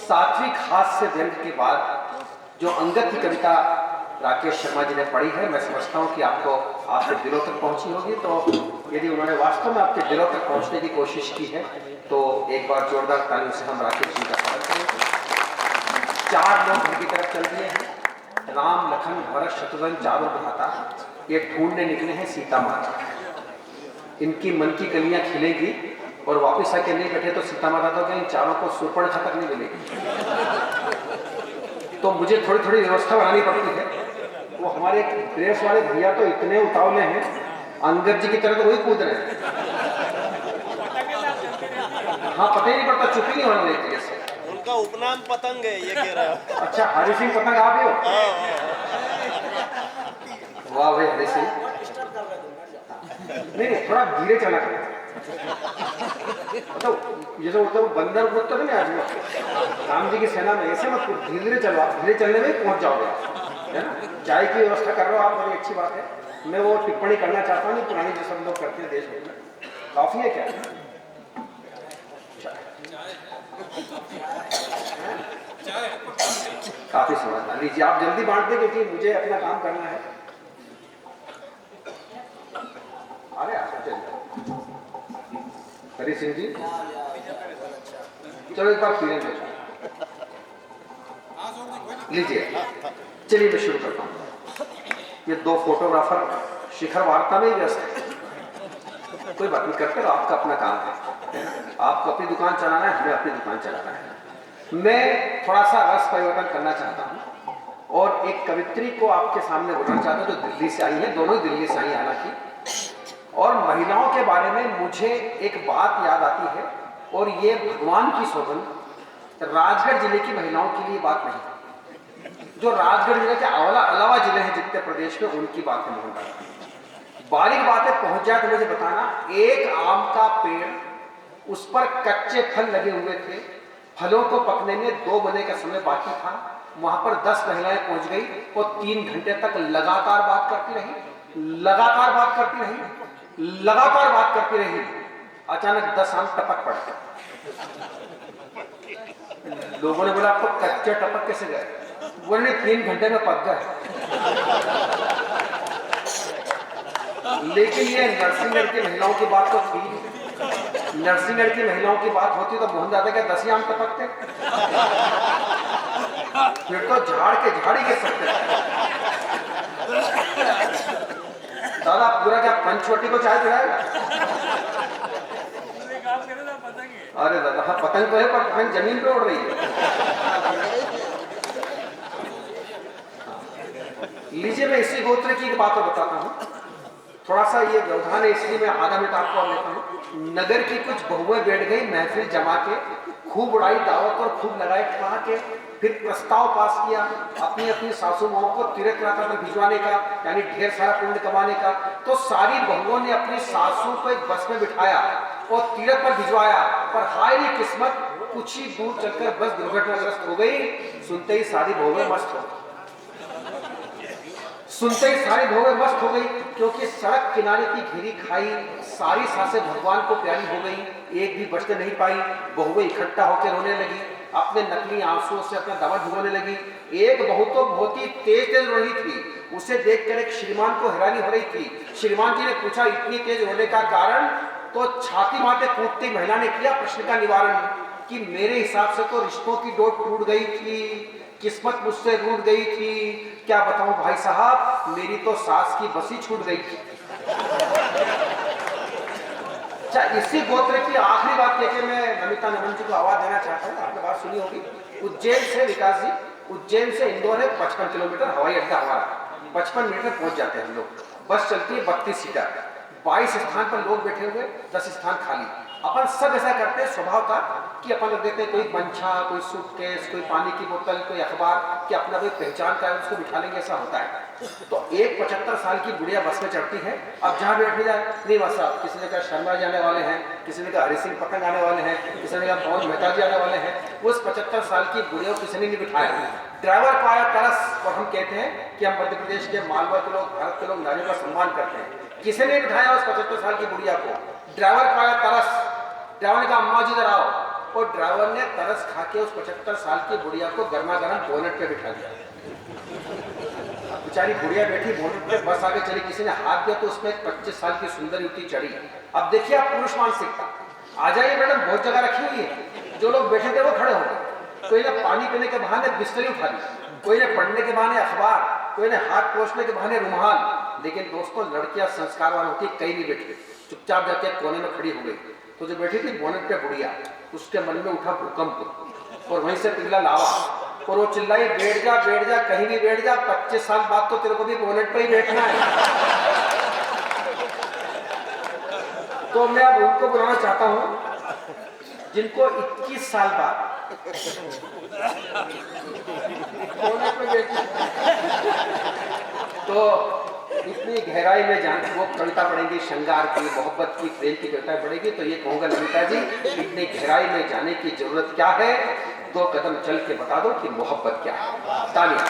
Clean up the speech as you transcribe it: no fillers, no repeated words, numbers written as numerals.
सात्विक हास्य व्यंग के बाद जो अंगद की कविता राकेश शर्मा जी ने पढ़ी है, मैं समझता हूँ कि आपको आपके दिलों तक पहुंची होगी। तो यदि उन्होंने वास्तव में आपके दिलों तक पहुंचने की कोशिश की है तो एक बार जोरदार तालियों से हम राकेश जी का स्वागत करें। 4 लोग घर की तरफ चल दिए हैं, राम लखन भरत शत्रुघ्न चारों भ्राता, ये ढूंढने निकले हैं सीता माता। इनकी मन की कलियां खिलेगी और वापस आके नहीं बैठे तो सीता माता तो इन चारों को सुपर्णखा तक नहीं मिलेगी। तो मुझे थोड़ी थोड़ी व्यवस्था बनानी पड़ती है। वो हमारे प्रेस वाले भैया तो इतने उतावले हैं, अंगद जी की तरह तो वही कूद रहे हैं। हाँ, पता ही नहीं पड़ता, चुप ही नहीं होने देती जैसे। उनका उपनाम पतंग है, ये कह रहा है। अच्छा, हरि सिंह पतंग आप ही हो? वाह भाई हरि सिंह। नहीं, थोड़ा धीरे चला करें। मतलब जैसे बंदर कूदते थे ना आज राम जी की सेना में, ऐसे मत धीरे धीरे चलो, आप धीरे चलने में पहुंच जाओगे, है ना। चाय की व्यवस्था कर रहे हो आप, बड़ी अच्छी बात है। मैं वो टिप्पणी करना चाहता हूँ, पुरानी जो सब लोग करते हैं देश भर में, काफी है क्या? काफी समझदार। लीजिए, आप जल्दी बांट दें क्योंकि मुझे अपना काम करना है। अरे हरि सिंह जी, चलो एक बार पीने दो। लीजिए, चलिए मैं शुरू करता हूँ। ये 2 फोटोग्राफर शिखर वार्ता में व्यस्त है। कोई बात नहीं, करते रहो, आपका अपना काम है। आपको अपनी दुकान चलाना है, हमें अपनी दुकान चलाना है। मैं थोड़ा सा रस परिवर्तन करना चाहता हूँ और एक कवित्री को आपके सामने बोलना चाहता हूँ जो दिल्ली से आई है, दोनों ही दिल्ली से आई हालांकि। और महिलाओं के बारे में मुझे एक बात याद आती है, और ये भगवान की सौगंध, राजगढ़ जिले की महिलाओं के लिए बात नहीं। जो राजगढ़ जिले के अलावा जिले हैं जितने प्रदेश में, उनकी बात है मोहन। बारीक बातें पहुंच जाए तो मुझे बताना। एक आम का पेड़, उस पर कच्चे फल लगे हुए थे, फलों को पकने में 2 महीने का समय बाकी था। वहां पर 10 महिलाएं पहुंच गई और 3 घंटे तक लगातार बात करती रही, लगातार बात करती रही, लगातार बात करती रही। अचानक 10 आम टपक पड़े। लोगों ने बोला, आपको कच्चे टपक कैसे गए? बोले 3 घंटे में पक गए। लेकिन ये नरसिंहगढ़ की महिलाओं की बात तो थी। नरसिंहगढ़ की महिलाओं की बात होती तो मोहन दादा के 10 आम टपकते, फिर तो झाड़ के झाड़ी के सकते। दादा पूरा क्या पंचवटी को चाय पिलाएगा? अरे दादा, हाँ पतंग तो है, पर पतंग जमीन पे उड़ रही है। लीजिए, मैं इसी गोत्र की बात बताता हूँ। थोड़ा सा ये व्यवधान है, इसलिए मैं आधा मिनट आपको लेता हूँ। नगर की कुछ बहुएं बैठ गई महफिल जमा के, खूब उड़ाई दावत और खूब लगाए ठहाके। फिर प्रस्ताव पास किया अपनी अपनी सासू माओं को तीर्थ यात्रा पर भिजवाने का, यानी ढेर सारा पुण्य कमाने का। तो सारी बहुओं ने अपनी सासू को एक बस में बिठाया और तीर्थ पर भिजवाया। पर हाय री किस्मत, कुछ ही दूर चलकर बस दुर्घटनाग्रस्त हो गई। सुनते ही सारी बहुएं मस्त हो गई, सुनते ही सारी बहुएं मस्त हो गई, क्योंकि सड़क किनारे की घेरी खाई सारी सांसें भगवान को प्यारी हो गई, एक भी बचने नहीं पाई। बहुएं इकट्ठा होकर रोने लगी, अपने नकली आंसुओं से अपना दमा भिगोने लगी। एक बहू तो बहुत ही तेज तेज रो रही थी, उसे देखकर एक श्रीमान को हैरानी हो रही थी। श्रीमान जी ने पूछा, इतनी तेज रोने का कारण? तो छाती माते कूदती महिला ने किया प्रश्न का निवारण कि मेरे हिसाब से तो रिश्तों की डोर टूट गई थी, किस्मत मुझसे रूठ गई थी। क्या बताऊं भाई साहब, मेरी तो सास की बसी छूट गई थी। अच्छा, इसी गोत्र की आखिरी बात लेके मैं नमिता नमन जी को आवाज देना चाहता हूँ। आपने बात सुनी होगी, उज्जैन से विकास जी, उज्जैन से इंदौर है 55 किलोमीटर, हवाई अड्डा हमारा 55 मिनट में पहुंच जाते हैं हम लोग। बस चलती है 32 सीटर, 22 स्थान पर लोग बैठे हुए, 10 स्थान खाली। अपन सब ऐसा करते हैं स्वभाव का कि अपन रख देते हैं कोई पंछा, कोई सूटकेस, कोई पानी की बोतल, कोई अखबार, कि अपना कोई पहचान का है उसको बिठा लेंगे, ऐसा होता है। तो एक 75 साल की बुढ़िया बस में चढ़ती है। अब जहाँ बैठ जाए, नहीं बस साहब, किसी ने कहा शर्मा जी आने वाले हैं, किसी ने कहा हरि सिंह पतंग आने वाले हैं, किसी ने कहा पवन मेहता जी आने वाले हैं। उस 75 साल की बुढ़िया को किसी ने नहीं बिठाया। ड्राइवर को आया तरस, और हम कहते हैं कि हम मध्य प्रदेश के मालवा के लोग, भारत के लोग नारियों का सम्मान करते हैं। किसी ने बिठाया उस 75 साल की बुढ़िया को, ड्राइवर को आया तरस। ड्राइवर ने कहा अम्मा जी इधर आओ, और ड्राइवर ने तरस खा के उस 75 साल की बुढ़िया को गर्मा गर्म बोनट पे बिठा दिया। बेचारी बुढ़िया बैठी बोनट पे, बस आगे चली, किसी ने हाथ दिया तो उसमें 25 साल की सुंदर युवती चढ़ी। अब देखिए आप पुरुष मानसिकता, आ जाइए मैडम, बहुत जगह रखी हुई है। जो लोग बैठे थे वो खड़े हो गए। कोई ने पानी पीने के बहाने बिस्तरी उठा ली, कोई ने पढ़ने के बहाने अखबार, कोई ने हाथ पोंछने के बहाने रुमाल। लेकिन दोस्तों, लड़कियां संस्कारवान होती, कहीं नहीं बैठी, चुपचाप जाके कोने में खड़ी हो गई। तो जो बैठी थी बोनट पे बुढ़िया, उसके मन में उठा भूकंप और वहीं से पिघला लावा और वो चिल्लाई, बैठ जा कहीं भी बैठ जा, 25 साल बाद तो तेरे को भी बोनट पे ही बैठना है। तो मैं अब उनको बुलाना चाहता हूं जिनको 21 साल बाद बोनट पे बैठना। तो इतनी गहराई में जान, वो कविता पढ़ेंगी श्रृंगार की, मोहब्बत की, प्रेम की कविता पढ़ेगी, तो ये कहूंगा नमिता जी, इतनी गहराई में जाने की जरूरत क्या है? 2 कदम चल के बता दो कि मोहब्बत क्या है। तालियां।